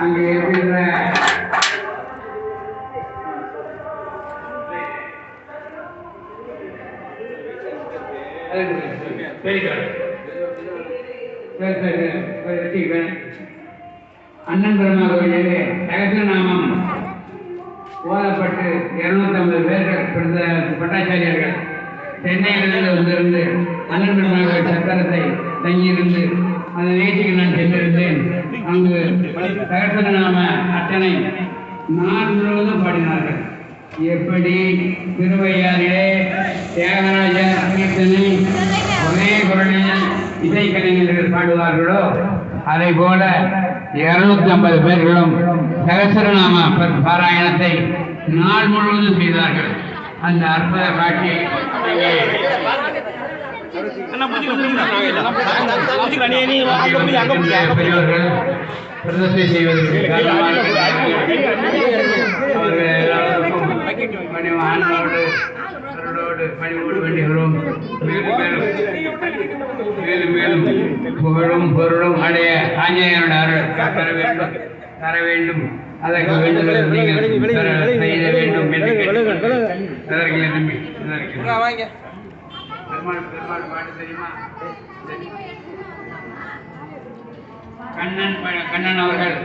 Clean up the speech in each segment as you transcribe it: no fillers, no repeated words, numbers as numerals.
அங்கே இருக்கின்ற அண்ணன் பெருமா கோயிலே சகசநாமம் ஓதப்பட்டு 250 பேர்கள் பட்டாச்சாரியர்கள் சென்னையிலிருந்து வந்திருந்து அண்ணன் பெருமா கோயில் சக்கரத்தை தங்கியிருந்து அந்த நிகழ்ச்சிக்கு நான் சென்றிருந்தேன். அங்கு சகசநாம அர்ச்சனை நாள் முழுவதும் பாடினார்கள். எப்படி திருவையாறிலே தியாகராஜர் கீர்த்தனை ஒரே குரலில் இசைக்கலைஞர்கள் பாடுவார்களோ அதை போல 250 பேர்களும் சகசரநாம பாராயணத்தை நாள் முழுவதும் செய்தார்கள். அந்த அற்புத காட்சி பெரியவர்கள் பிரதிஷ்டை செய்வதற்கு பணிவோடு வேண்டுகிறோம். மேலும் மேலும் புகழும் பொருளும் அடைய ஆஞ்சநேயரோட அருள் தர வேண்டும். அதற்கு வேண்டுதல் நீங்கள் செய்ய வேண்டும் என்று பெருமாள் பாட்டு தெரியுமா? கண்ணன் அவர்கள்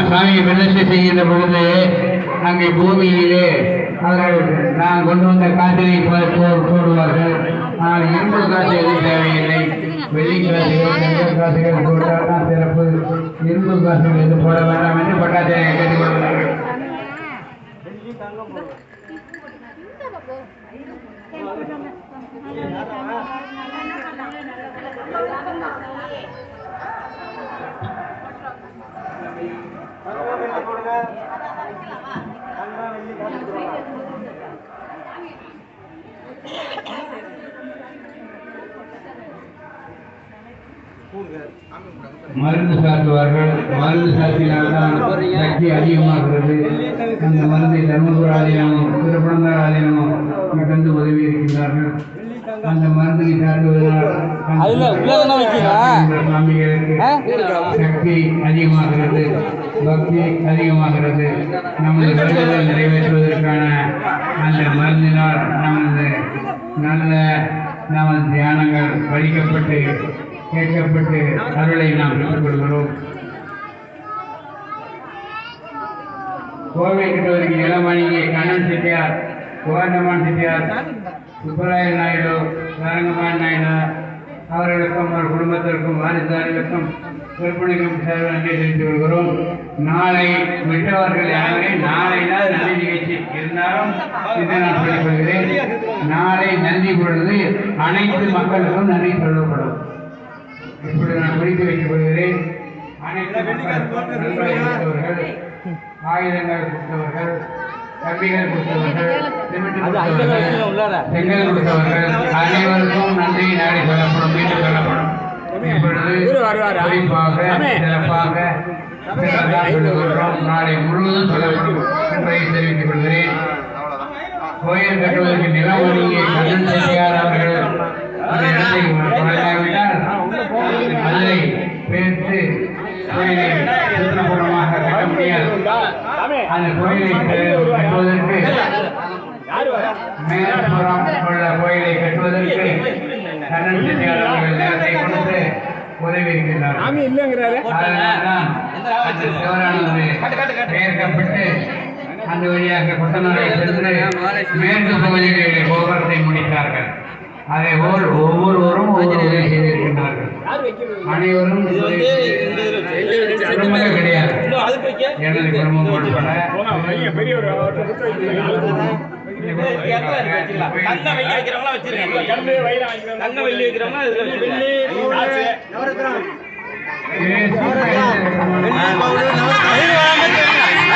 சாமியை பிரதிஷ்டை செய்கின்ற பொழுது அங்கே பூமியிலே அவர்கள் நான் கொண்டு வந்த காற்றினை போடுவார்கள். ஆனால் இரும்பு காசு எதுவும் தேவையில்லை. வெள்ளி காசுகள் தங்க காசுகள் போட்டால் தான் சிறப்பு. இரும்பு காசுகள் எதுவும் போட வேண்டாம் என்று பட்டாச்சாரியை கேட்டுக்கொள்கிறார்கள். மருந்து சாத்துவார்கள். மருந்து சாத்தினால்தான் சக்தி அதிகமாகிறது. அந்த மருந்தை தர்மபுர ஆதீனமும் திருப்பனந்தாள் ஆதீனமும் மிகுந்து உதவி இருக்கின்றார்கள். அந்த மருந்தை சாத்துவதனால் சுவாமிகளுக்கு சக்தி அதிகமாகிறது, பக்தி அதிகமாகிறது. நமது வேண்டுதல் நிறைவேற்றுவதற்கான அந்த மருந்தினால் நமது தியானங்கள் படிக்கப்பட்டு கேட்கப்பட்டு அருளை நாம் பெற்றுக்கொள்கிறோம். கோவை கட்டுவதற்கு நிலம் வழங்கிய கண்ணன் செட்டியார், கோவண்டமான் செட்டியார், சுப்பராய நாயுடு, சாரங்கமான் நாயுடு அவர்களுக்கும் அவர் குடும்பத்திற்கும் வாரிசுதாரர்களுக்கும் விற்பனைக்கும் சேவை நன்றி தெரிவித்துக் கொள்கிறோம். நாளை விட்டவர்கள் யாருமே நாளை தான் நன்றி நிகழ்ச்சி இருந்தாலும் இதை நான் சொல்லிக் கொள்கிறேன். நாளை நன்றி பொழுது அனைத்து மக்களுக்கும் நன்றி சொல்லப்படும். இப்படி நான் குறித்து வைத்துக் கொள்கிறேன். அனைத்து கொடுத்தவர்கள், ஆயுதங்கள் கொடுத்தவர்கள், கம்பிகள் கொடுத்தவர்கள், செங்கல் கொடுத்தவர்கள் அனைவருக்கும் நன்றி நாடி சொல்லப்படும், மீண்டும் சொல்லப்படும். இப்பொழுது குறிப்பாக சிறப்பாக நாளை முழுவதும் சொல்லப்படும் என்பதை தெரிவித்துக் கொள்கிறேன். கோயில் கட்டுவதற்கு நிலம் ஒதுங்கிய கண்ணன் செட்டியார் அவர்கள் அந்த இடத்தை வழங்காவிட்டால் மதுரை பேர்த்து கோயிலை சுற்றுப்புறமாக கட்ட முடியாது. அந்த கோயிலை கட்டுவதற்கு மேற்புறம் உள்ள கோயிலை கட்டுவதற்கு கண்ணன் செட்டியார் அவர்கள் நிலத்தை கொடுத்து உதவி இருக்கின்றார்கள். அதனால்தான் அந்த சிவரானது பெயர்க்கப்பட்டு அந்த வழியாக கொத்தனாரை சென்று மேற்கு பகுதிகளிலே கோபுரத்தை முடித்தார்கள். அதே போல் ஒவ்வொருவரும் ஒவ்வொரு உதவி செய்திருக்கின்றார்கள். அனைவரும் குடும்பங்கள் கிடையாது. எனது குடும்பம் உட்பட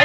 ஐ